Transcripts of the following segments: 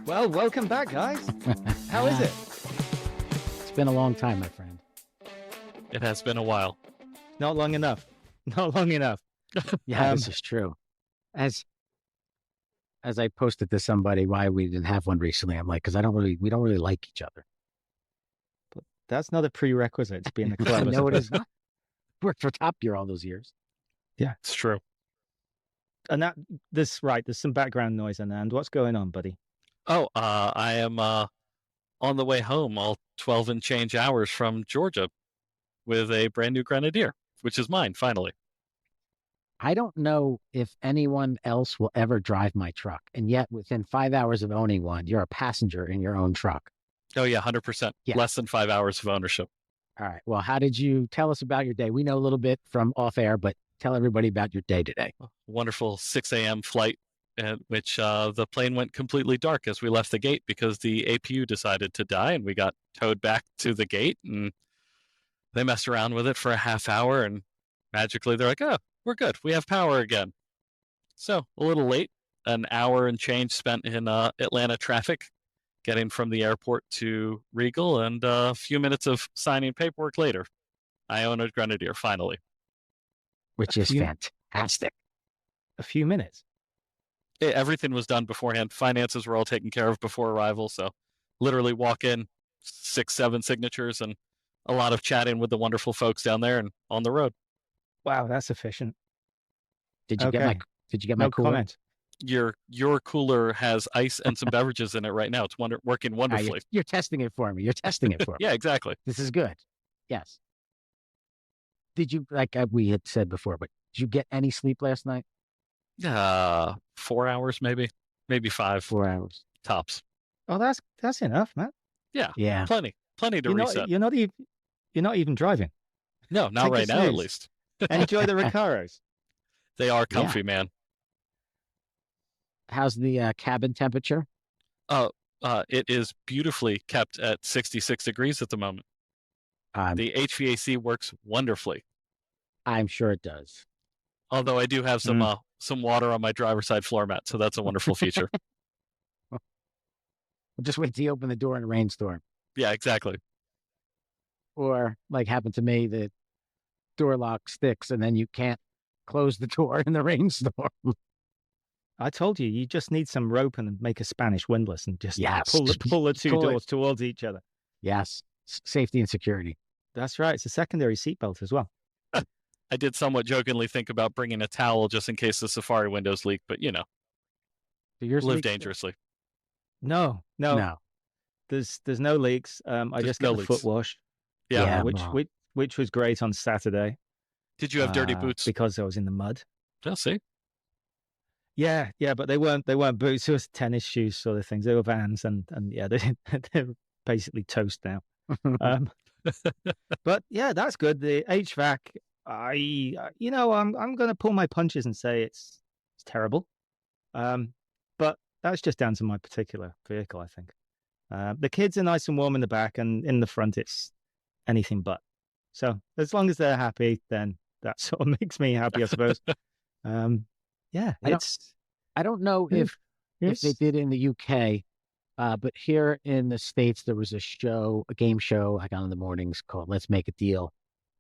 Well, welcome back, guys. How is it? It's been a long time, my friend. It has been a while. Not long enough. Not long enough. Yeah, this is true. As I posted to somebody why we didn't have one recently, I'm like, because we don't really like each other. But that's not a prerequisite to be in the club. No, it is not. Worked for Top Gear all those years. Yeah, it's true. And there's some background noise, Anand. What's going on, buddy? Oh, I am on the way home, all 12 and change hours from Georgia, with a brand new Grenadier, which is mine, finally. I don't know if anyone else will ever drive my truck. And yet, within 5 hours of owning one, you're a passenger in your own truck. Oh, yeah, 100%. Yeah. Less than 5 hours of ownership. All right. Well, how did you tell us about your day? We know a little bit from off air, but tell everybody about your day today. Wonderful 6 a.m. flight, at which the plane went completely dark as we left the gate because the APU decided to die, and we got towed back to the gate, and they messed around with it for a half hour, and magically they're like, oh, we're good. We have power again. So a little late, an hour and change spent in Atlanta traffic, getting from the airport to Regal, and a few minutes of signing paperwork later. I own a Grenadier, finally. Which is fantastic. A few minutes. Everything was done beforehand. Finances were all taken care of before arrival. So literally walk in, 6, 7 signatures, and a lot of chatting with the wonderful folks down there and on the road. Wow, that's efficient. Did you get my cooler? Comment? Your cooler has ice and some beverages in it right now. It's working wonderfully. You're testing it for me. You're testing it for me. Yeah, exactly. This is good. Yes. Did you, like we had said before, but did you get any sleep last night? 4 hours, maybe 5. 4 hours. Tops. Oh, that's enough, man. Yeah. Plenty to reset. You're not even driving. No, not Take right it now, at serious. least. Enjoy the Recaros. They are comfy, man. How's the cabin temperature? It is beautifully kept at 66 degrees at the moment. The HVAC works wonderfully. I'm sure it does. Although I do have some water on my driver's side floor mat, so that's a wonderful feature. Well, just wait till you open the door in a rainstorm. Yeah, exactly. Or like happened to me, the door lock sticks and then you can't close the door in the rainstorm. I told you just need some rope and make a Spanish windlass and just pull the two doors towards each other. Yes. Safety and security. That's right. It's a secondary seatbelt as well. I did somewhat jokingly think about bringing a towel just in case the Safari windows leak, but Do yours live leak? dangerously. No. There's no leaks. I just got the foot wash. Yeah. Which was great on Saturday. Did you have dirty boots? Because I was in the mud. I'll see. Yeah, but they weren't boots. It was tennis shoes sort of things. They were Vans, and yeah, they're basically toast now. But yeah, that's good. The HVAC, I'm going to pull my punches and say it's terrible. But that's just down to my particular vehicle, I think. The kids are nice and warm in the back, and in the front, it's anything but. So as long as they're happy, then that sort of makes me happy, I suppose. Yeah, I don't know if they did in the UK, but here in the States, there was a game show I got in the mornings called Let's Make a Deal.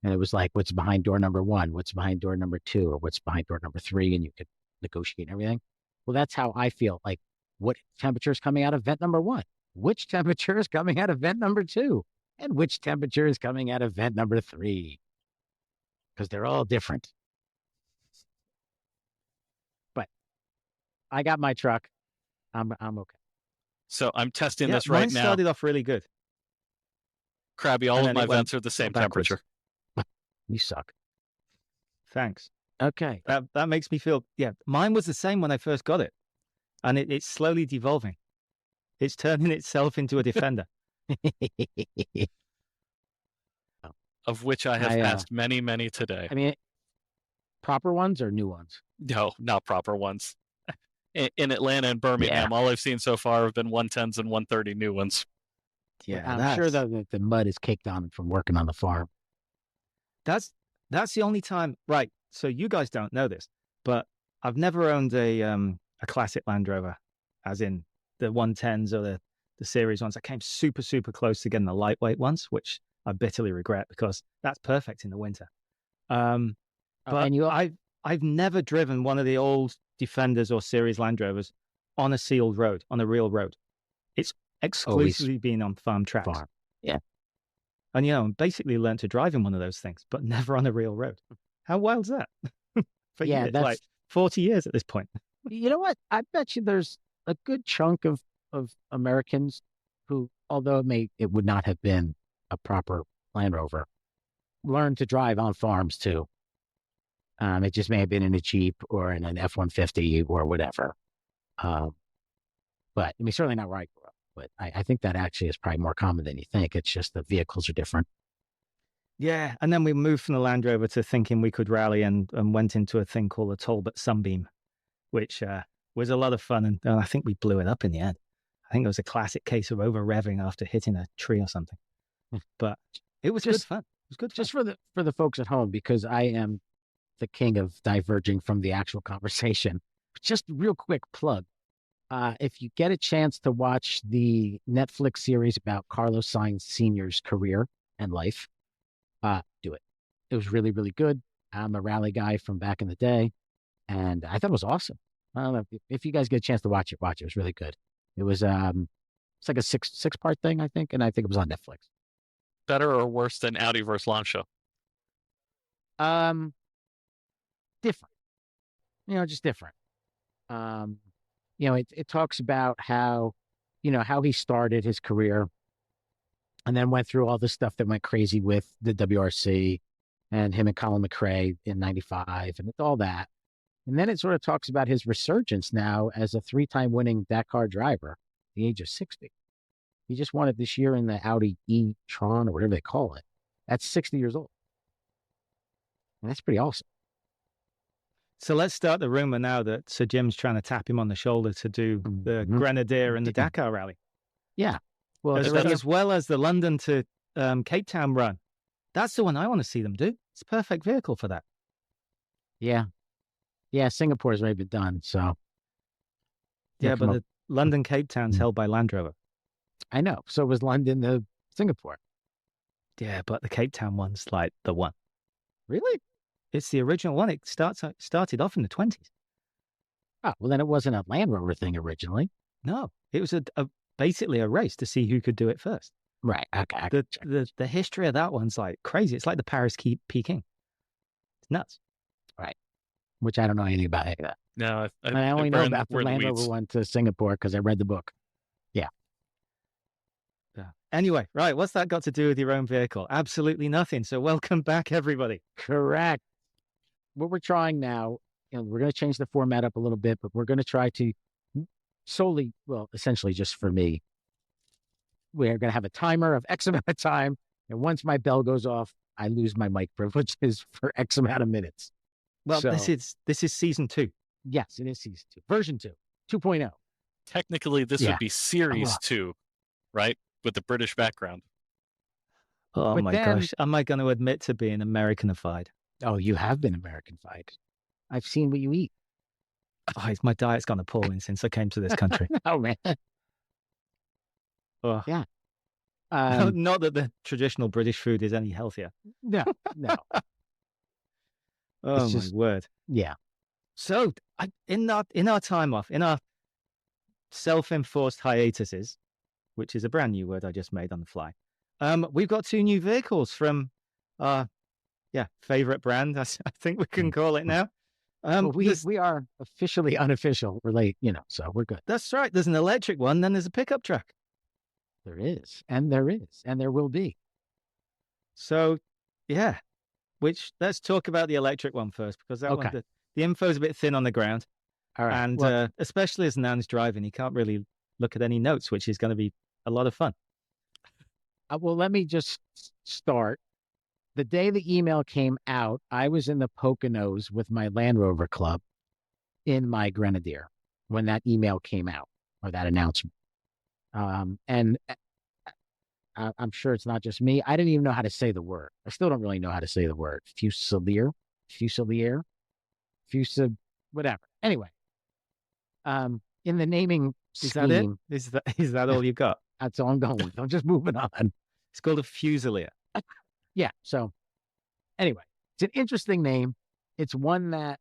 And it was like, what's behind door number 1, what's behind door number 2, or what's behind door number 3, and you could negotiate everything. Well, that's how I feel. Like, what temperature is coming out of vent number 1? Which temperature is coming out of vent number 2? And which temperature is coming out of vent number 3? Because they're all different. But I got my truck. I'm okay. So I'm testing this right mine now. Started off really good. Krabby, all of my vents are the same temperature. You suck. Thanks. Okay. That makes me feel, mine was the same when I first got it. And it's slowly devolving. It's turning itself into a Defender. Of which I have passed many, many today. I mean, proper ones or new ones? No, not proper ones. In Atlanta and Birmingham, all I've seen so far have been 110s and 130 new ones. Yeah, I'm sure though that the mud is caked on him from working on the farm. That's the only time, right? So you guys don't know this, but I've never owned a classic Land Rover, as in the 110s or the series ones. I came super, super close to getting the lightweight ones, which I bitterly regret because that's perfect in the winter. But I've never driven one of the old Defenders or series Land Rovers on a sealed road, on a real road. It's exclusively been on farm tracks. Yeah. And, basically learned to drive in one of those things, but never on a real road. How wild's that? For years, that's like 40 years at this point. You know what? I bet you there's a good chunk of Americans who, although it would not have been a proper Land Rover, learned to drive on farms too. It just may have been in a Jeep or in an F-150 or whatever. But I mean, certainly not where I grew up. But I think that actually is probably more common than you think. It's just the vehicles are different. Yeah, and then we moved from the Land Rover to thinking we could rally and went into a thing called a Talbot Sunbeam, which was a lot of fun. And I think we blew it up in the end. I think it was a classic case of over-revving after hitting a tree or something. But it was good fun. It was good fun. Just for the folks at home, because I am the king of diverging from the actual conversation. Just real quick plug. If you get a chance to watch the Netflix series about Carlos Sainz Sr.'s career and life, do it. It was really, really good. I'm a rally guy from back in the day, and I thought it was awesome. I don't know if you guys get a chance to watch it. It was really good. It was it's like a six-part thing, I think, and I think it was on Netflix. Better or worse than Audi versus Lancia? Different. Just different. It talks about how he started his career and then went through all the stuff that went crazy with the WRC and him and Colin McRae in 95 and all that. And then it sort of talks about his resurgence now as a 3-time winning Dakar driver at the age of 60. He just won it this year in the Audi e-tron or whatever they call it. That's 60 years old. And that's pretty awesome. So let's start the rumor now that Sir Jim's trying to tap him on the shoulder to do the Grenadier and the Dakar rally. Yeah. Well, as well as the London to Cape Town run. That's the one I want to see them do. It's a perfect vehicle for that. Yeah. Yeah, Singapore's already been done, so. Yeah, but the London Cape Town's held by Land Rover. I know. So was London to Singapore. Yeah, but the Cape Town one's like the one. Really? It's the original one. It started off in the 20s. Oh, well, then it wasn't a Land Rover thing originally. No, it was basically a race to see who could do it first. Right. Okay. The history of that one's like crazy. It's like the Paris Peking. It's nuts. Right. Which I don't know anything about any of that. No, I only know about the Land Rover one to Singapore because I read the book. Yeah. Anyway, right. What's that got to do with your own vehicle? Absolutely nothing. So welcome back, everybody. Correct. What we're trying now, we're going to change the format up a little bit, but we're going to try to essentially just for me, we're going to have a timer of X amount of time. And once my bell goes off, I lose my mic privileges for X amount of minutes. Well, this is season 2. Yes, it is season 2, version 2, 2.0. Technically, this would be series 2, right? With the British background. Oh my gosh. Am I going to admit to being Americanified? Oh, you have been Americanified. I've seen what you eat. Oh, my diet's gone appalling since I came to this country. Oh, man. Oh. Yeah. Not that the traditional British food is any healthier. No. Oh, my word. Yeah. So in our time off, in our self-enforced hiatuses, which is a brand new word I just made on the fly, we've got 2 new vehicles from our favorite brand, I think we can call it now. We are officially unofficial, so we're good. That's right. There's an electric one, then there's a pickup truck. There is, and there will be. So, yeah. Let's talk about the electric one first, because that one, the info's a bit thin on the ground. All right. And especially as Nan's driving, he can't really look at any notes, which is going to be a lot of fun. Well, let me just start. The day the email came out, I was in the Poconos with my Land Rover club in my Grenadier when that email came out, or that announcement. And I'm sure it's not just me. I didn't even know how to say the word. I still don't really know how to say the word. Fusilier, whatever. Anyway, in the naming Is scheme, that it? Is that all you got? that's all I'm going with. I'm just moving on. It's called a Fusilier. Yeah. So anyway, it's an interesting name. It's one that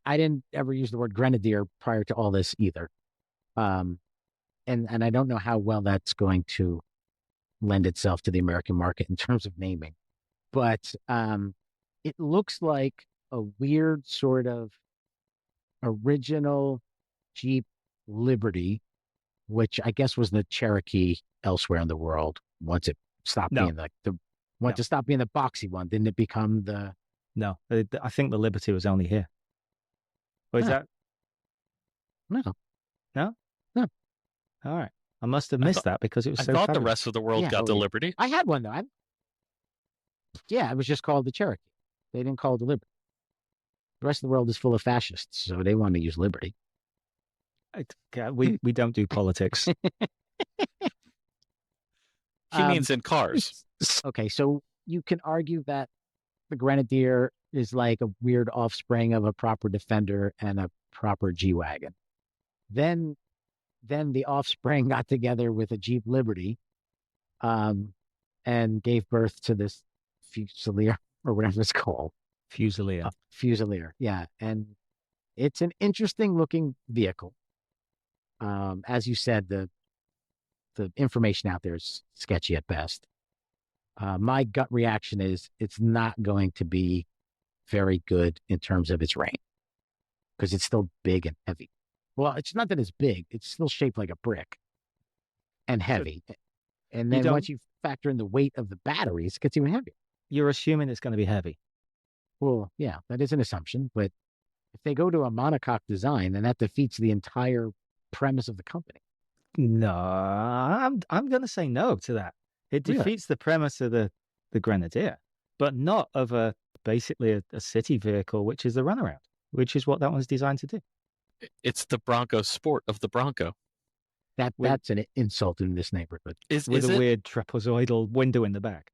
I didn't ever use the word Grenadier prior to all this either. And I don't know how well that's going to lend itself to the American market in terms of naming. But it looks like a weird sort of original Jeep Liberty, which I guess was the Cherokee elsewhere in the world once it stopped being like to stop being the boxy one. Didn't it become the... No, I think the Liberty was only here. Or is that? No. No? No. All right. I must have missed that because it was so I thought fabulous. the rest of the world got the Liberty. I had one, though. It was just called the Cherokee. They didn't call it the Liberty. The rest of the world is full of fascists, so they want to use Liberty. We don't do politics. He means in cars. Okay, so you can argue that the Grenadier is like a weird offspring of a proper Defender and a proper G-Wagon. Then the offspring got together with a Jeep Liberty and gave birth to this Fusilier, or whatever it's called. Fusilier. Fusilier, yeah. And it's an interesting looking vehicle. As you said, the information out there is sketchy at best. My gut reaction is it's not going to be very good in terms of its range because it's still big and heavy. Well, it's not that it's big. It's still shaped like a brick and heavy. And then once you factor in the weight of the batteries, it gets even heavier. You're assuming it's going to be heavy. Well, yeah, that is an assumption. But if they go to a monocoque design, then that defeats the entire premise of the company. No, I'm going to say no to that. It defeats the premise of the Grenadier, but not of basically a city vehicle, which is the runaround, which is what that one's designed to do. It's the Bronco Sport of the Bronco. That's an insult in this neighborhood. With a weird trapezoidal window in the back.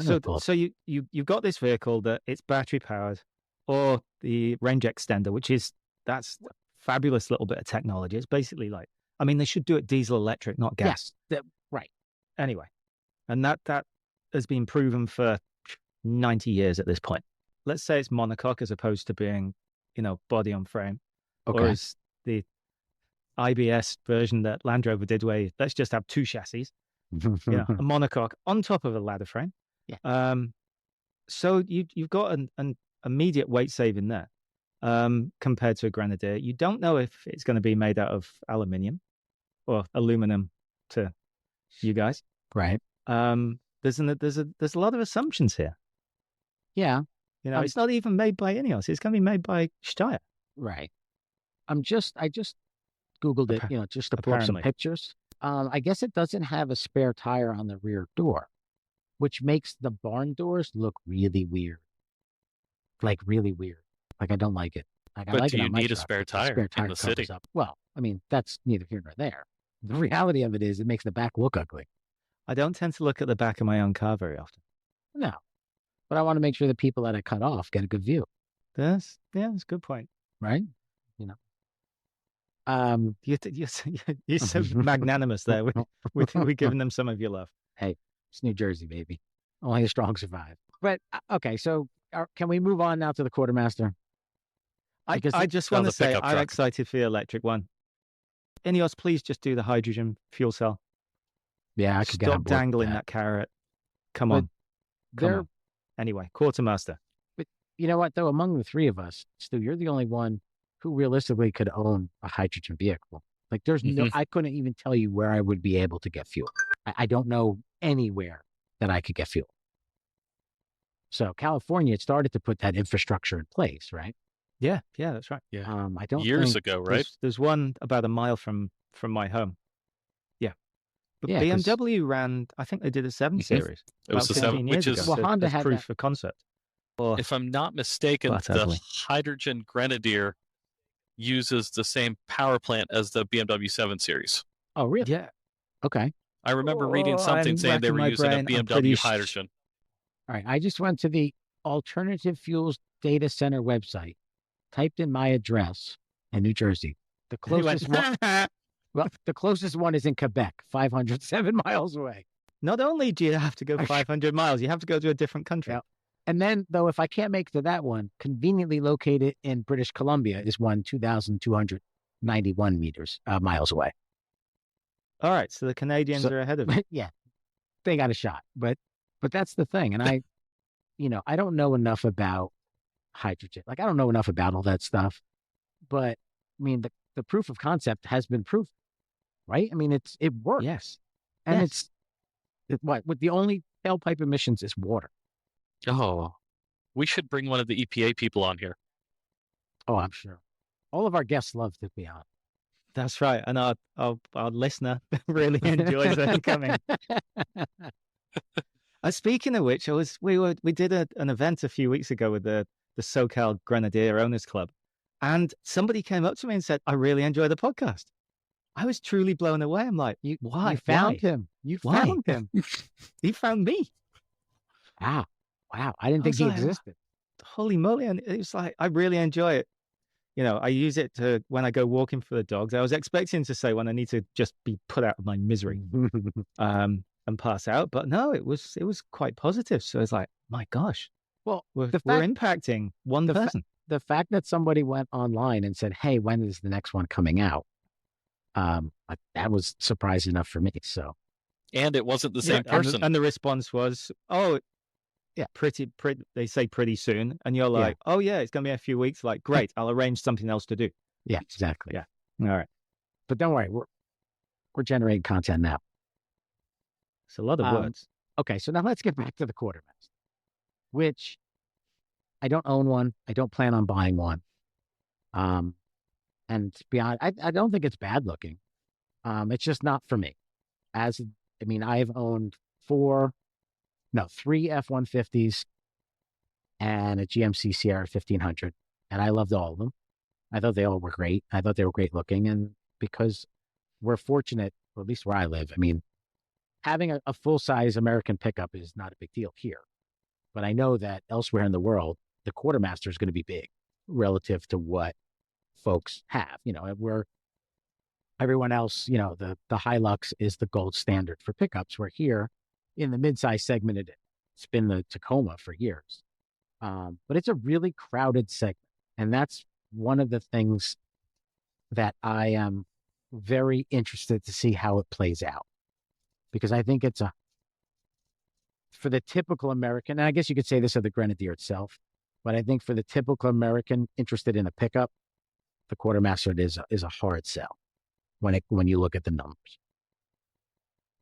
So you've got this vehicle that it's battery powered, or the range extender, that's a fabulous little bit of technology. It's basically they should do it diesel electric, not gas. Yes, right. Anyway, and that has been proven for 90 years at this point. Let's say it's monocoque as opposed to being, body on frame. Okay. Or is the IBS version that Land Rover did where let's just have two chassis, a monocoque on top of a ladder frame. Yeah. So you've got an immediate weight saving there compared to a Grenadier. You don't know if it's going to be made out of aluminium or aluminum to you guys. Right. There's a lot of assumptions here. Yeah. It's not even made by Ineos. It's going to be made by Steyr. Right. I just Googled it, just to pull up some pictures. I guess it doesn't have a spare tire on the rear door, which makes the barn doors look really weird. Like really weird. Like I don't like it. But do you need a spare tire in the city? Well, that's neither here nor there. The reality of it is it makes the back look ugly. I don't tend to look at the back of my own car very often. No. But I want to make sure the people that I cut off get a good view. That's a good point. Right? You're so magnanimous there with giving them some of your love. Hey, it's New Jersey, baby. Only the strong survive. But, okay, so can we move on now to the Quartermaster? I just want to say I'm excited for the electric one. Ineos, please just do the hydrogen fuel cell. Yeah, I could stop dangling that carrot. Come on. Anyway, Quartermaster. But you know what, though? Among the three of us, Stu, you're the only one who realistically could own a hydrogen vehicle. Like there's I couldn't even tell you where I would be able to get fuel. I don't know anywhere that I could get fuel. So California had started to put that infrastructure in place, right? Yeah, that's right. Yeah. I don't years ago, right? There's one about a mile from my home. Yeah. But BMW ran, I think they did a 7 Series. It was the 7, which is Honda had proof for concept. If I'm not mistaken, the hydrogen Grenadier uses the same power plant as the BMW 7 Series. Oh, really? Yeah. Okay. I remember reading something saying they were using a BMW hydrogen. All right. I just went to the Alternative Fuels Data Center website, typed in my address in New Jersey. The closest one, well, the closest one is in Quebec, 507 miles away. Not only do you have to go 500 miles, you have to go to a different country. Yeah. And then, though, if I can't make it to that one, conveniently located in British Columbia is one 2,291 miles away. All right, so the Canadians are ahead of it. Yeah, they got a shot, but that's the thing. And I don't know enough about hydrogen. Like, I don't know enough about all that stuff, but I mean, the proof of concept has been proven, right? I mean, it works. Yes. And it's with the only tailpipe emissions is water. Oh, we should bring one of the EPA people on here. Oh, I'm sure. All of our guests love to be on. That's right. And our listener really enjoys them coming. Speaking of which, we did an event a few weeks ago with the SoCal Grenadier Owners Club, and somebody came up to me and said, "I really enjoy the podcast." I was truly blown away. I'm like, "Why? You found him. You found him. He found me." Wow. I didn't think he existed. Holy moly. And it was like, I really enjoy it. I use it when I go walking for the dogs. I was expecting to say when I need to just be put out of my misery and pass out. But no, it was quite positive. So it's like, my gosh, well, we're impacting one person. The fact that somebody went online and said, "Hey, when is the next one coming out?" That was surprising enough for me. So, and it wasn't the same person. And the response was, "Oh, yeah, pretty. They say pretty soon," and you're like, "Oh yeah, it's gonna be a few weeks." Like, great, I'll arrange something else to do. Yeah, exactly. Yeah, all right. But don't worry, we're generating content now. It's a lot of words. Okay, so now let's get back to the Quartermaster, which I don't own one. I don't plan on buying one. And to be honest, I don't think it's bad looking. It's just not for me. I've owned 3 F-150s and a GMC Sierra 1500, and I loved all of them. I thought they all were great. I thought they were great looking, and because we're fortunate, or at least where I live, I mean, having a full-size American pickup is not a big deal here. But I know that elsewhere in the world, the Quartermaster is going to be big relative to what folks have. Where everyone else, the Hilux is the gold standard for pickups. We're here in the mid-size segment. It's been the Tacoma for years. But it's a really crowded segment. And that's one of the things that I am very interested to see how it plays out. Because I think it's for the typical American, and I guess you could say this of the Grenadier itself, but I think for the typical American interested in a pickup, the Quartermaster is a hard sell when you look at the numbers.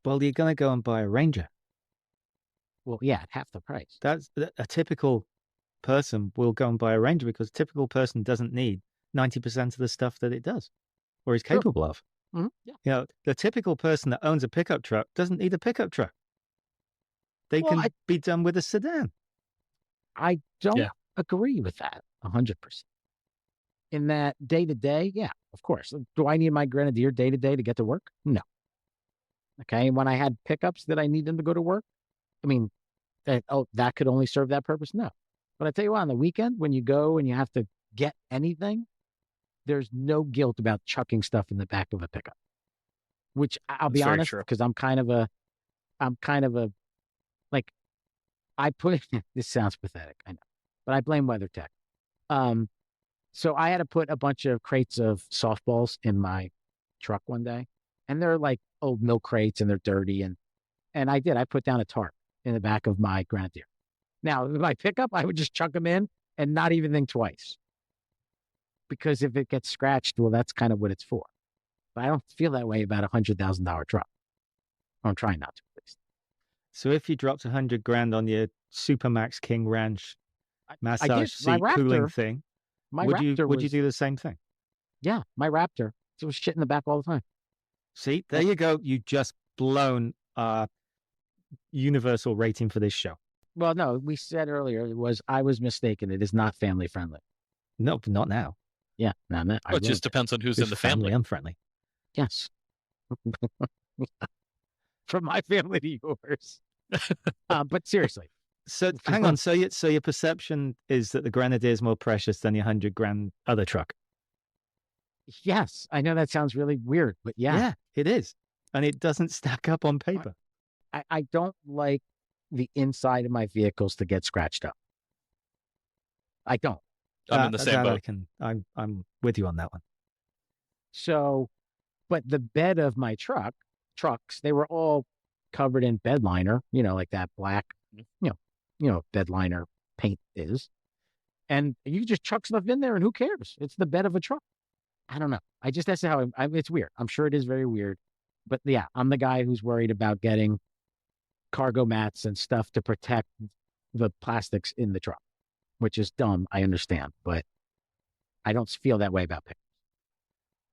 Well, you're going to go and buy a Ranger. Well, yeah, at half the price. That's a typical person will go and buy a Ranger because a typical person doesn't need 90% of the stuff that it does or is capable of. Mm-hmm. Yeah. The typical person that owns a pickup truck doesn't need a pickup truck. They can be done with a sedan. I don't agree with that 100%. In that day-to-day, yeah, of course. Do I need my Grenadier day-to-day to get to work? No. Okay, when I had pickups that I needed to go to work, I mean, that could only serve that purpose? No. But I tell you what, on the weekend, when you go and you have to get anything, there's no guilt about chucking stuff in the back of a pickup. Which I'll be honest, because I'm kind of a, like, this sounds pathetic, I know, but I blame WeatherTech. So I had to put a bunch of crates of softballs in my truck one day, and they're like old milk crates and they're dirty. And I put down a tarp in the back of my Grenadier. Now, if I pick up, I would just chuck them in and not even think twice. Because if it gets scratched, well, that's kind of what it's for. But I don't feel that way about a $100,000 truck. I'm trying not to, at least. So if you dropped $100,000 on your Supermax King Ranch massage seat cooling thing, would you do the same thing? Yeah, my Raptor. It was shit in the back all the time. See, there you go. You just blown our universal rating for this show. Well, no, we said earlier I was mistaken. It is not family friendly. No, not now. Yeah, not now. It just depends on who's in the family. Unfriendly. Yes. from my family to yours. But seriously. So hang on. So your perception is that the Grenadier is more precious than your $100,000 other truck? Yes, I know that sounds really weird, but yeah, it is, and it doesn't stack up on paper. I don't like the inside of my vehicles to get scratched up. I don't. I'm in the same boat. I'm with you on that one. So, but the bed of my trucks, they were all covered in bed liner, like that black, bed liner paint is. And you just chuck stuff in there and who cares? It's the bed of a truck. I don't know. That's how it's weird. I'm sure it is very weird. But yeah, I'm the guy who's worried about getting cargo mats and stuff to protect the plastics in the truck, which is dumb. I understand, but I don't feel that way about pickups.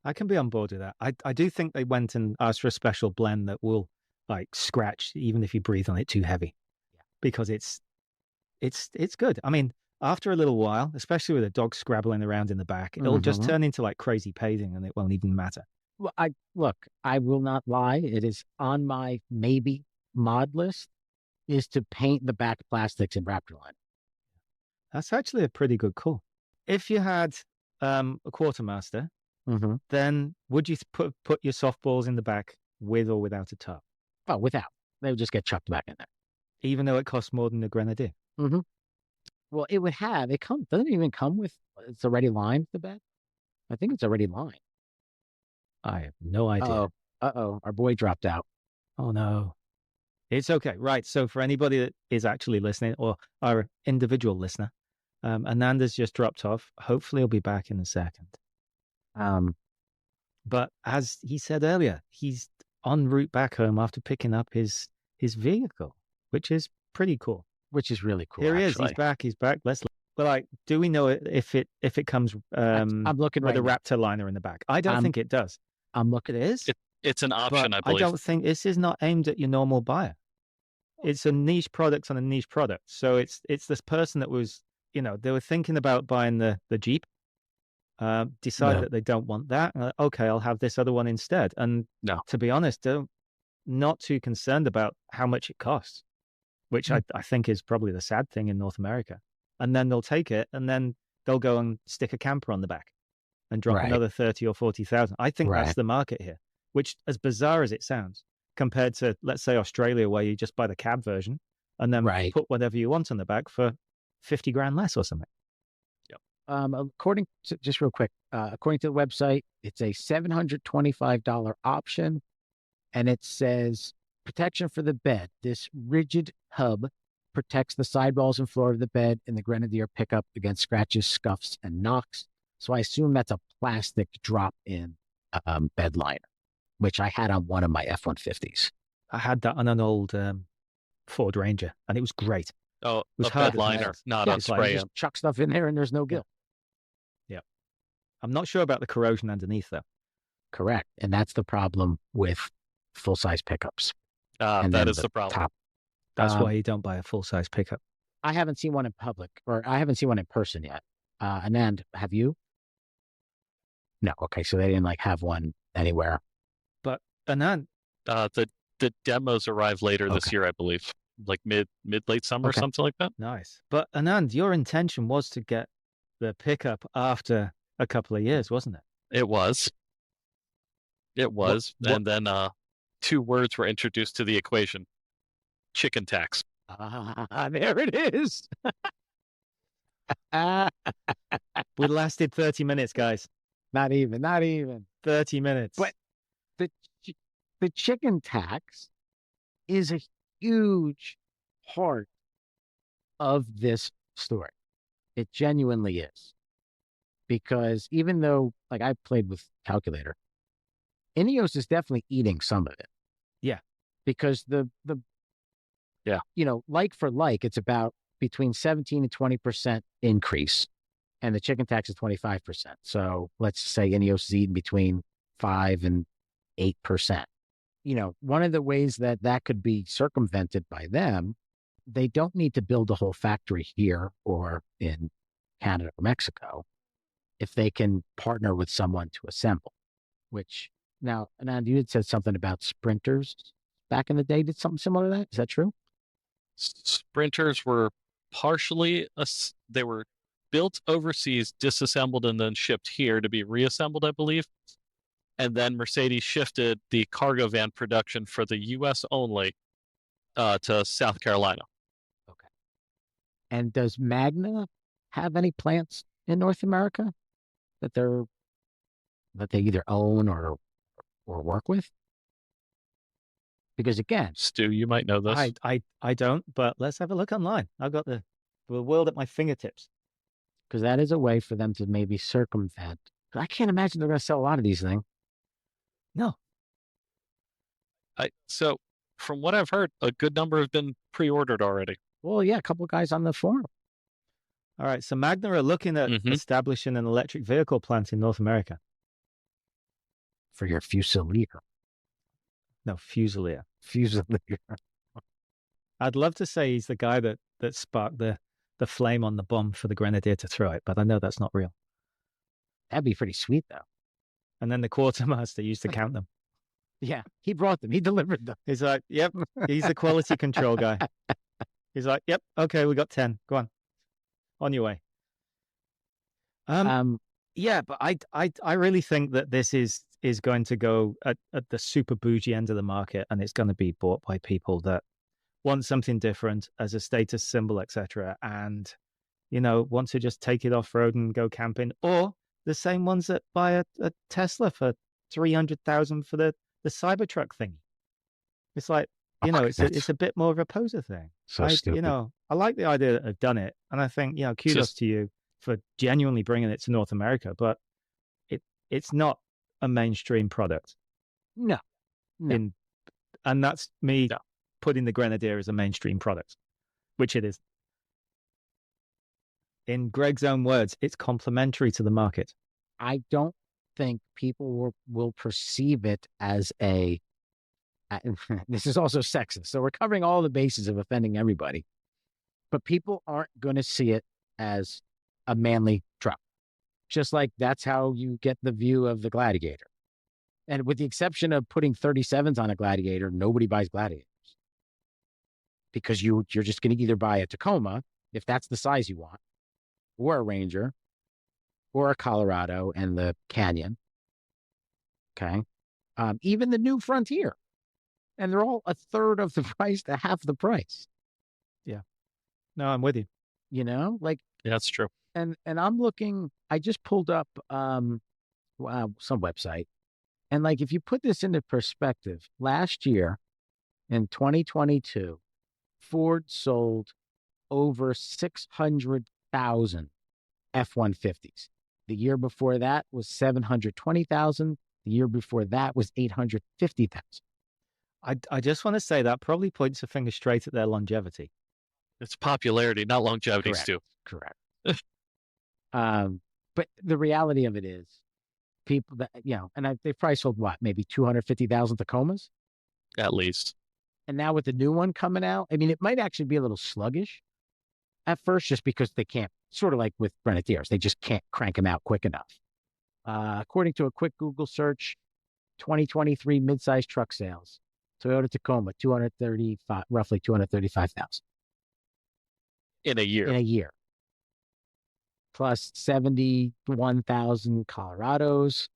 I can be on board with that. I do think they went and asked for a special blend that will scratch even if you breathe on it too heavy, because it's good. I mean, after a little while, especially with a dog scrabbling around in the back, it'll just turn into crazy paving and it won't even matter. Well, I will not lie. It is on my maybe mod list is to paint the back plastics in Raptor line. That's actually a pretty good call. If you had a Quartermaster, then would you put your softballs in the back with or without a tarp? Oh, without. They would just get chucked back in there. Even though it costs more than the Grenadier? Well, doesn't it even come with, it's already lined, the bed? I think it's already lined. I have no idea. Uh-oh, our boy dropped out. Oh, no. It's okay. Right. So for anybody that is actually listening, or our individual listener, Anand has just dropped off. Hopefully he'll be back in a second. But as he said earlier, he's en route back home after picking up his vehicle, which is pretty cool. Which is really cool. Here he is. He's back. Do we know if it comes I'm looking with a Raptor liner in the back? I don't think it does. I'm looking. It is. It's an option, but I believe. I don't think this is not aimed at your normal buyer. It's a niche product on a niche product. So it's this person that was, they were thinking about buying the Jeep, decided that they don't want that. Okay, I'll have this other one instead. And to be honest, they're not too concerned about how much it costs, which I think is probably the sad thing in North America. And then they'll take it and then they'll go and stick a camper on the back and drop another 30 or 40,000. I think that's the market here, which, as bizarre as it sounds, compared to, let's say, Australia, where you just buy the cab version and then put whatever you want on the back for 50 grand less or something. According to, just real quick, according to the website, it's a $725 option, and it says protection for the bed. This rigid hub protects the sidewalls and floor of the bed in the Grenadier pickup against scratches, scuffs, and knocks. So I assume that's a plastic drop-in bed liner, which I had on one of my F-150s. I had that on an old Ford Ranger, and it was great. Oh, it was a bed liner, not a spray. Just chuck stuff in there, and there's no gill. Yeah. I'm not sure about the corrosion underneath, though. Correct. And that's the problem with full-size pickups. That is the problem. That's why you don't buy a full-size pickup. I haven't seen one in public, or I haven't seen one in person yet. Anand, have you? No. Okay, so they didn't have one anywhere. But Anand, the demos arrive later this year, I believe, late summer, something like that. Nice. But Anand, your intention was to get the pickup after a couple of years, wasn't it? It was. And then 2 words were introduced to the equation: chicken tax. There it is. We lasted 30 minutes, guys. Not even 30 minutes. But the chicken tax is a huge part of this story. It genuinely is. Because even though, I played with calculator, Ineos is definitely eating some of it. Yeah. Because like for like, it's about between 17 and 20% increase. And the chicken tax is 25%. So let's say Ineos is eating between 5 and 8%. One of the ways that could be circumvented by them, they don't need to build a whole factory here or in Canada or Mexico if they can partner with someone to assemble, which now, Anand, you had said something about sprinters back in the day did something similar to that. Is that true? Sprinters were they were built overseas, disassembled, and then shipped here to be reassembled, I believe. And then Mercedes shifted the cargo van production for the U.S. only to South Carolina. Okay. And does Magna have any plants in North America that they either own or work with? Because again, Stu, you might know this. I don't, but let's have a look online. I've got the world at my fingertips. Because that is a way for them to maybe circumvent. I can't imagine they're going to sell a lot of these things. No. So from what I've heard, a good number have been pre-ordered already. Well, yeah, a couple of guys on the forum. All right, so Magna are looking at establishing an electric vehicle plant in North America. For your Fusilier. No, Fusilier. Fusilier. I'd love to say he's the guy that sparked the flame on the bomb for the Grenadier to throw it, but I know that's not real. That'd be pretty sweet, though. And then the Quartermaster used to count them. Yeah, he brought them. He delivered them. He's like, yep, he's the quality control guy. He's like, yep, okay, we got 10. Go on your way. Yeah, but I really think that this is going to go at the super bougie end of the market, and it's going to be bought by people that want something different as a status symbol, etc., and want to just take it off road and go camping, or the same ones that buy a Tesla for $300,000 for the Cybertruck thing. It's like it's a bit more of a poser thing. So stupid. I like the idea that they've done it, and I think kudos to you for genuinely bringing it to North America, but it's not a mainstream product. No. And that's me putting the Grenadier as a mainstream product, which it is. In Greg's own words, it's complementary to the market. I don't think people will perceive it as a. This is also sexist, so we're covering all the bases of offending everybody. But people aren't going to see it as a manly truck. Just like that's how you get the view of the Gladiator. And with the exception of putting 37s on a Gladiator, nobody buys Gladiators. Because you're just going to either buy a Tacoma, if that's the size you want, or a Ranger, or a Colorado and the Canyon. Okay. Even the new Frontier. And they're all a third of the price to half the price. Yeah. No, I'm with you. Yeah, that's true. And I'm looking, I just pulled up some website. And if you put this into perspective, last year in 2022, Ford sold over 600,000 F-150s. The year before that was 720,000. The year before that was 850,000. I just want to say that probably points a finger straight at their longevity. It's popularity, not longevity, Stu. Correct. But the reality of it is, people that they've probably sold maybe 250,000 Tacomas, at least. And now with the new one coming out, I mean, it might actually be a little sluggish at first, just because they can't. Sort of like with Grenadiers, they just can't crank them out quick enough. According to a quick Google search, 2023 midsize truck sales, Toyota Tacoma, roughly 235,000 in a year. In a year, plus 71,000 Colorados,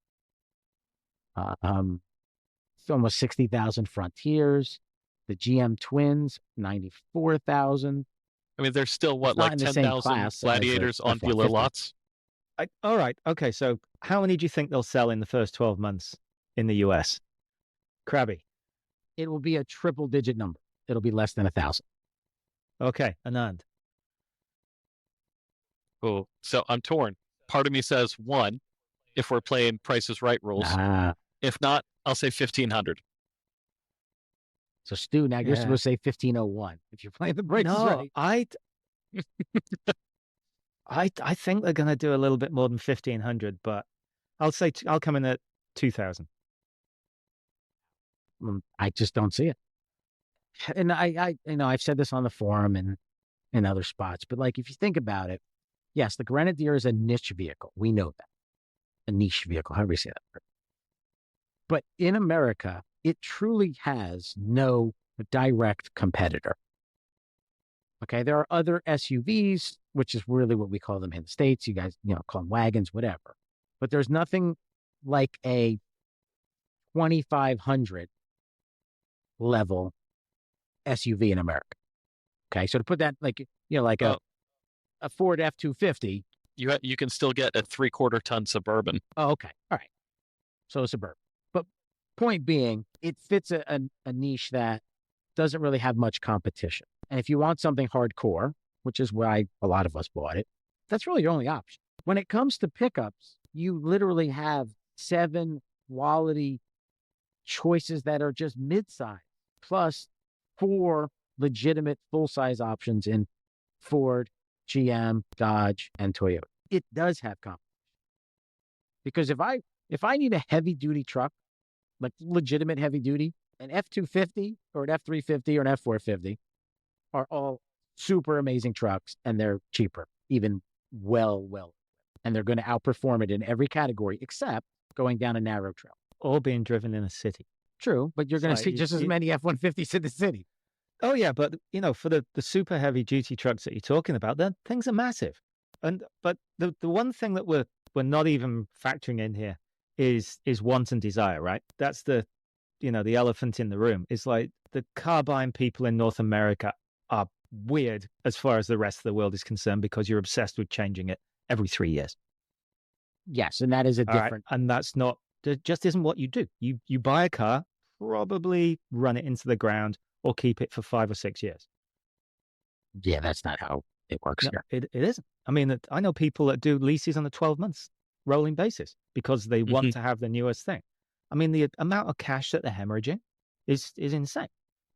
almost 60,000 Frontiers. The GM Twins, 94,000. I mean, there's still like 10,000 Gladiators on dealer lots. All right. Okay. So how many do you think they'll sell in the first 12 months in the US? Krabby. It will be a triple digit number. It'll be less than 1,000. Okay. Anand. Oh, so I'm torn. Part of me says 1, if we're playing Price is Right rules. If not, I'll say 1,500. So Stu, now you're supposed to say 1,501 if you're playing the Price is Right. I think they're going to do a little bit more than 1,500, but I'll come in at 2,000. I just don't see it. And I've said this on the forum and in other spots, but if you think about it, yes, the Grenadier is a niche vehicle. We know that. A niche vehicle, however you say that. But in America, it truly has no direct competitor. Okay, there are other SUVs, which is really what we call them in the States. You guys, call them wagons, whatever. But there's nothing like a 2,500 level SUV in America. Okay, so to put that like a Ford F-250. You can still get a 3/4 ton Suburban. Oh, okay, all right. So a Suburban. But point being, it fits a niche that doesn't really have much competition. And if you want something hardcore, which is why a lot of us bought it, that's really your only option. When it comes to pickups, you literally have 7 quality choices that are just mid-size, plus 4 legitimate full-size options in Ford, GM, Dodge, and Toyota. It does have competition. Because if I need a heavy-duty truck, like legitimate heavy-duty, an F-250 or an F-350 or an F-450 are all super amazing trucks, and they're cheaper, even well, and they're going to outperform it in every category except going down a narrow trail. Or being driven in a city. True, but you're going to see just as many F-150s in the city. Oh, yeah, but, for the super heavy-duty trucks that you're talking about, then things are massive. But the one thing that we're not even factoring in here is want and desire, right? That's the elephant in the room. It's like the car buying people in North America are weird as far as the rest of the world is concerned because you're obsessed with changing it every 3 years. Yes, and that is a different... Right? And that's not... That just isn't what you do. You buy a car, probably run it into the ground or keep it for 5 or 6 years. Yeah, that's not how it works No, here. It isn't. I mean, I know people that do leases on a 12 months rolling basis because they want to have the newest thing. I mean, the amount of cash that they're hemorrhaging is insane.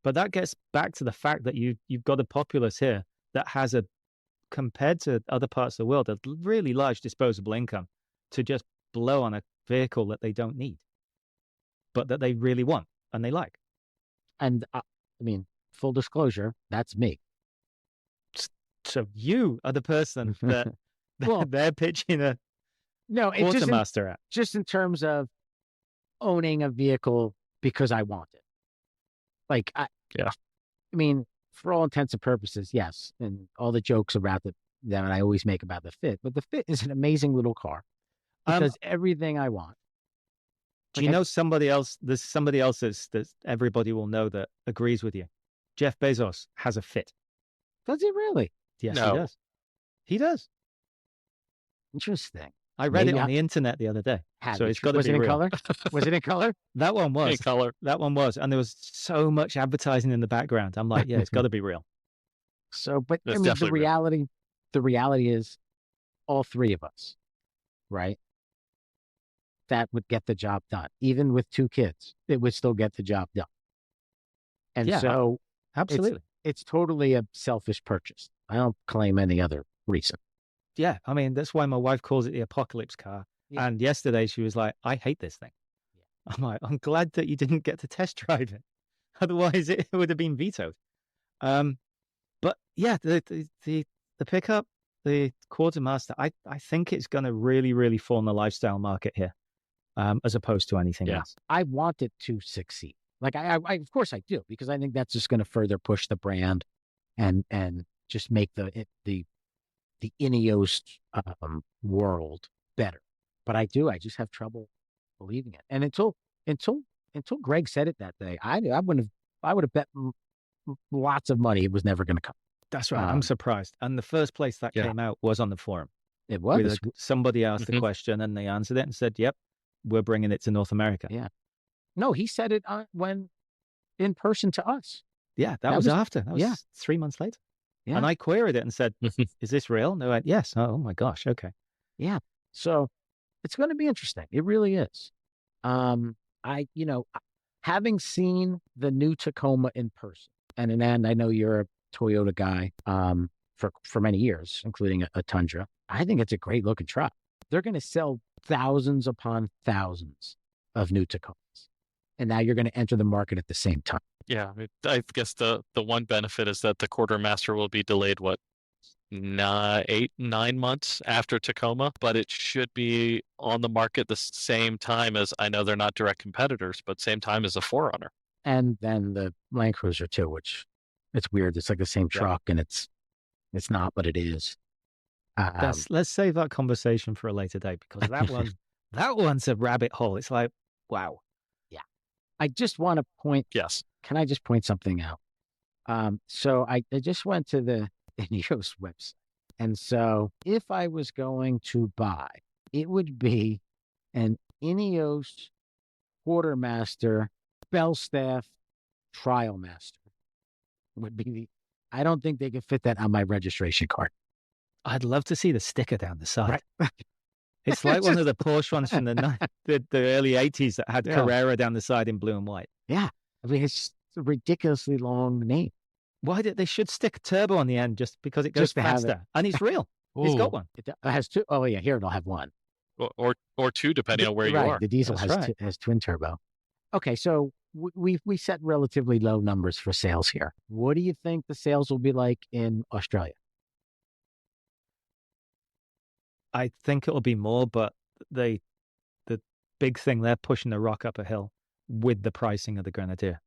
But that gets back to the fact that you've got a populace here that has compared to other parts of the world, a really large disposable income to just blow on a vehicle that they don't need, but that they really want and they like. And I mean, full disclosure, that's me. So you are the person that they're pitching a Quartermaster at. Just in terms of owning a vehicle because I want it. I mean, for all intents and purposes, yes. And all the jokes about that I always make about the Fit, but the Fit is an amazing little car. It does everything I want. Do you know somebody else? There's somebody else that everybody will know that agrees with you. Jeff Bezos has a Fit. Does he really? Yes, no. He does. He does. Interesting. I read it on the internet the other day. So it's got to be real. Was it in color? Was it in color? That one was. In color. That one was. And there was so much advertising in the background. I'm like, yeah, it's got to be real. So, but I mean, the reality is all 3 of us, right? That would get the job done. Even with 2 kids, it would still get the job done. And so absolutely. It's totally a selfish purchase. I don't claim any other reason. Yeah. I mean, that's why my wife calls it the apocalypse car. Yeah. And yesterday she was like, I hate this thing. Yeah. I'm like, I'm glad that you didn't get to test drive it. Otherwise it would have been vetoed. But yeah, the pickup, the Quartermaster, I think it's going to really, really form the lifestyle market here, as opposed to anything else. I want it to succeed. I of course I do, because I think that's just going to further push the brand and just make the Ineos world better. But I just have trouble believing it. And until Greg said it that day, I would have bet lots of money it was never going to come. That's right. I'm surprised. And the first place that came out was on the forum. It was. Somebody asked the question and they answered it and said, yep, we're bringing it to North America. Yeah. No, he said it when in person to us. Yeah, that was after. That was 3 months later. Yeah. And I queried it and said, is this real? And they went, yes. Oh my gosh. Okay. Yeah. So it's going to be interesting. It really is. Having seen the new Tacoma in person, and Anand, I know you're a Toyota guy for many years, including a Tundra. I think it's a great looking truck. They're going to sell thousands upon thousands of new Tacomas. And now you're going to enter the market at the same time. Yeah, I guess the one benefit is that the Quartermaster will be delayed, 9 months after Tacoma, but it should be on the market the same time as, I know they're not direct competitors, but same time as a 4Runner. And then the Land Cruiser too, which it's weird. It's like the same truck, and it's not, but it is. Let's save that conversation for a later date, because that one's a rabbit hole. It's like, wow. Yeah. I just want to point. Yes. Can I just point something out? So I just went to the Ineos website. And so if I was going to buy, it would be an Ineos Quartermaster Bellstaff Trial Master. Would be I don't think they could fit that on my registration card. I'd love to see the sticker down the side. Right. It's like one of the Porsche ones from the early 80s that had Carrera down the side in blue and white. Yeah. I mean, it's a ridiculously long name. Why did they should stick turbo on the end just because it goes faster? And it's real. It's got one. It has two. Oh, yeah. Here it'll have one. Or two, depending on where you are. The diesel has twin turbo. Okay. So we set relatively low numbers for sales here. What do you think the sales will be like in Australia? I think it'll be more, but the big thing, they're pushing the rock up a hill with the pricing of the Grenadier.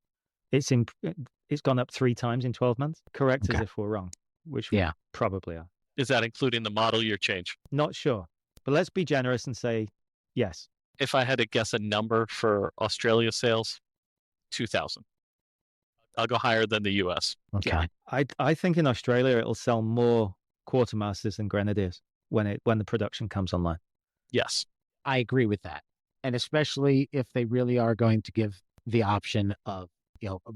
It's gone up 3 times in 12 months. Correct us if we're wrong, which we probably are. Is that including the model year change? Not sure, but let's be generous and say yes. If I had to guess a number for Australia sales, 2,000. I'll go higher than the US. Okay. Yeah, I think in Australia it'll sell more Quartermasters than Grenadiers when the production comes online. Yes. I agree with that. And especially if they really are going to give the option of,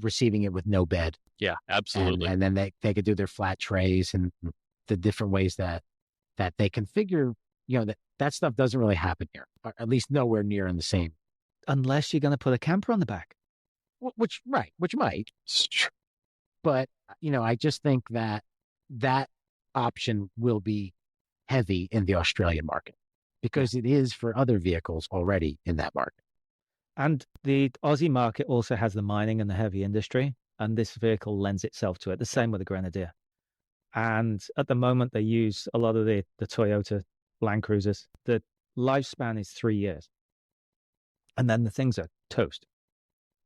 receiving it with no bed. Yeah, absolutely. And then they could do their flat trays and the different ways that they configure, that stuff doesn't really happen here, or at least nowhere near in the same. Unless you're going to put a camper on the back. Which might. But, I just think that option will be heavy in the Australian market because it is for other vehicles already in that market. And the Aussie market also has the mining and the heavy industry, and this vehicle lends itself to it. The same with the Grenadier. And at the moment, they use a lot of the Toyota Land Cruisers. The lifespan is 3 years. And then the things are toast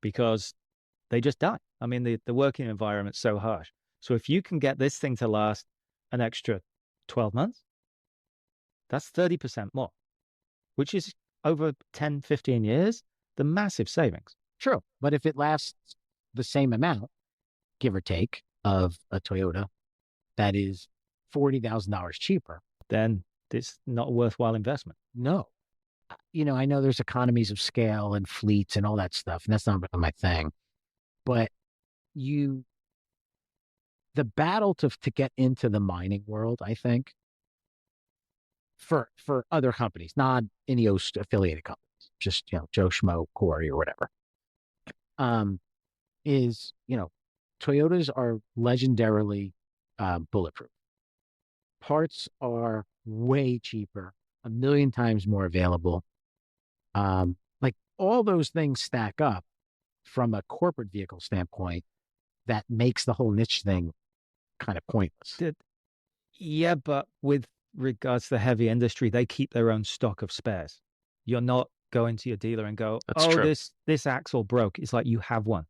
because they just die. I mean, the working environment's so harsh. So if you can get this thing to last an extra 12 months, that's 30% more, which is over 10, 15 years, the massive savings. True. But if it lasts the same amount, give or take, of a Toyota that is $40,000 cheaper, then it's not a worthwhile investment. No. I know there's economies of scale and fleets and all that stuff, and that's not my thing. But the battle to get into the mining world, I think, for other companies, not Ineos affiliated companies, just, Joe Schmo, Corey, or whatever, is, Toyotas are legendarily bulletproof. Parts are way cheaper, 1 million times more available. Like all those things stack up from a corporate vehicle standpoint that makes the whole niche thing kind of pointless. Yeah, but with regards to the heavy industry, they keep their own stock of spares. You're not going to your dealer and go, this axle broke. It's like you have one.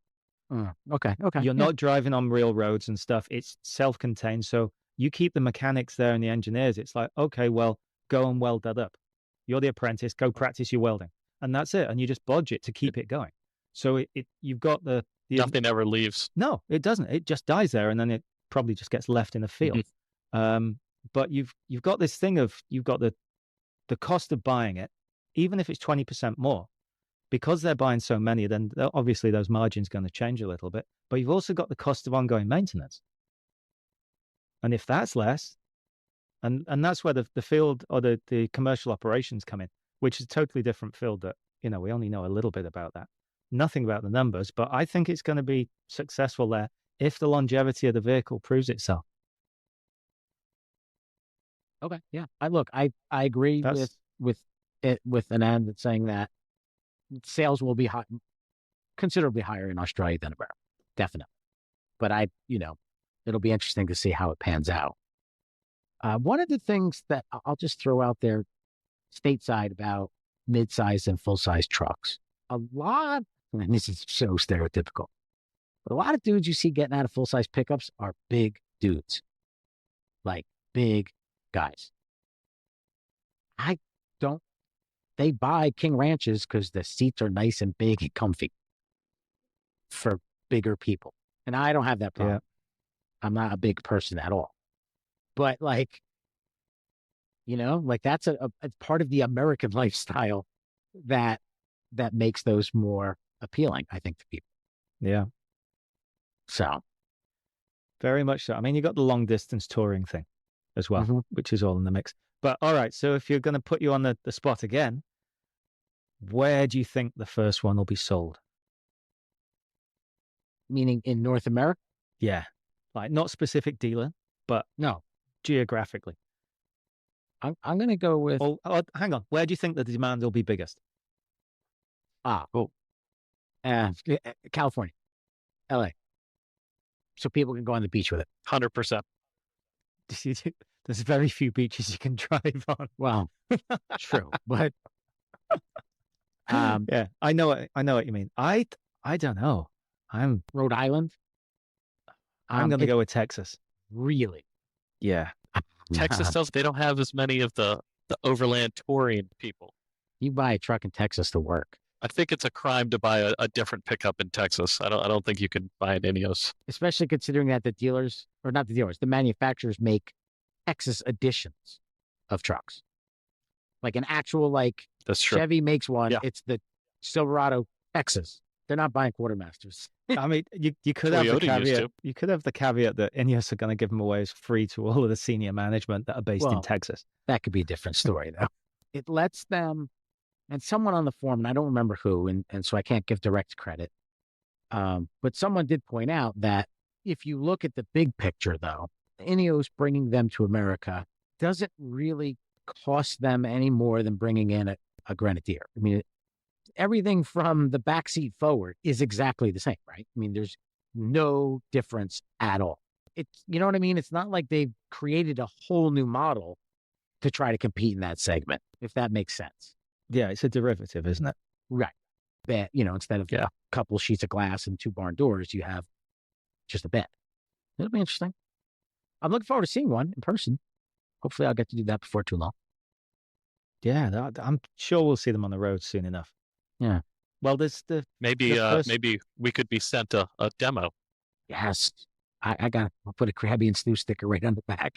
Okay. You're not driving on real roads and stuff. It's self-contained. So you keep the mechanics there and the engineers. It's like, okay, well, go and weld that up. You're the apprentice. Go practice your welding. And that's it. And you just bodge it to keep it going. So you've got the nothing ever leaves. No, it doesn't. It just dies there. And then it probably just gets left in the field. Mm-hmm. But you've got this thing of, you've got the cost of buying it, even if it's 20% more, because they're buying so many, then obviously those margins are going to change a little bit. But you've also got the cost of ongoing maintenance. And if that's less, and that's where the field or the commercial operations come in, which is a totally different field that, we only know a little bit about that. Nothing about the numbers, but I think it's going to be successful there if the longevity of the vehicle proves itself. Okay. Yeah. I agree with Anand that's saying that sales will be considerably higher in Australia than America. Definitely. But it'll be interesting to see how it pans out. One of the things that I'll just throw out there stateside about mid-size and full-size trucks, and this is so stereotypical, but a lot of dudes you see getting out of full-size pickups are big dudes, like big guys. They buy King Ranches because the seats are nice and big and comfy for bigger people. And I don't have that problem. Yeah. I'm not a big person at all. But like, that's a part of the American lifestyle that makes those more appealing, I think, to people. Yeah. So. Very much so. I mean, you got the long distance touring thing as well, which is all in the mix. But all right, so if you're going to put you on the spot again, where do you think the first one will be sold? Meaning in North America? Yeah. Like not specific dealer, but no, geographically. I'm going to go with... Oh, hang on. Where do you think the demand will be biggest? California. LA. So people can go on the beach with it. 100%. There's very few beaches you can drive on. Well, true, but yeah, I know what you mean. I don't know. I'm Rhode Island. I'm going to go with Texas. Really? Yeah. Texas they don't have as many of the overland touring people. You buy a truck in Texas to work. I think it's a crime to buy a different pickup in Texas. I don't think you can buy an Ineos. Especially considering that the manufacturers make Texas editions of trucks. Like an actual, that's true. Chevy makes one. Yeah. It's the Silverado Texas. They're not buying Quartermasters. I mean, you could have the caveat. You could have the caveat that Ineos are going to give them away as free to all of the senior management that are based in Texas. That could be a different story, though. It lets them, and someone on the forum, and I don't remember who, and so I can't give direct credit, but someone did point out that if you look at the big picture, though, Ineos bringing them to America doesn't really cost them any more than bringing in a Grenadier. I mean, everything from the backseat forward is exactly the same, right? I mean, there's no difference at all. You know what I mean? It's not like they've created a whole new model to try to compete in that segment, if that makes sense. Yeah, it's a derivative, isn't it? Right. That, instead of a couple sheets of glass and two barn doors, you have just a bed. It'll be interesting. I'm looking forward to seeing one in person. Hopefully I'll get to do that before too long. Yeah, I'm sure we'll see them on the road soon enough. Yeah. Well, there's maybe we could be sent a demo. Yes. I'll put a Krabby and Stew sticker right on the back.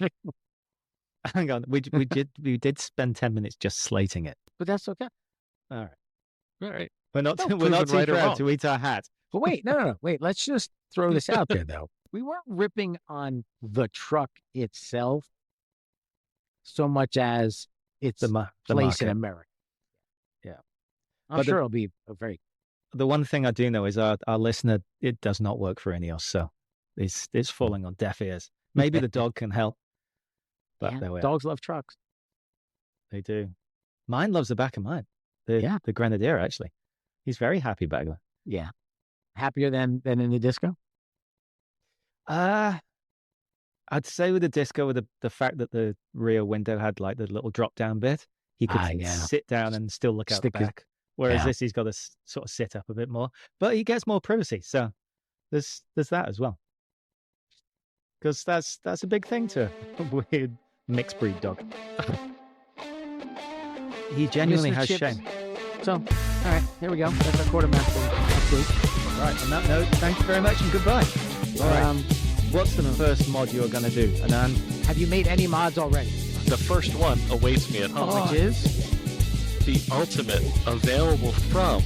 Hang on. We did spend 10 minutes just slating it. But that's okay. All right. We're not too proud to eat our hat. But wait, no. Wait, let's just throw this out there, though. We weren't ripping on the truck itself so much as its place in America. Yeah. I'm sure it'll be The one thing I do know is our listener, it does not work for Ineos, so it's falling on deaf ears. Maybe the dog can help. But there we are. Dogs love trucks. They do. Mine loves the back of mine. The Grenadier, actually. He's very happy back there. Yeah. Happier than in the Disco? I'd say with the Disco, with the fact that the rear window had like the little drop down bit, he could sit down and still look out the back. Whereas this, he's got to sort of sit up a bit more, but he gets more privacy. So there's that as well. Because that's a big thing to a weird mixed breed dog. He genuinely has shame. So, all right, here we go. That's our Quartermaster update. All right, on that note, thank you very much and goodbye. All right. What's the first mod you're going to do, Anand? Have you made any mods already? The first one awaits me at home. Which is? The ultimate available from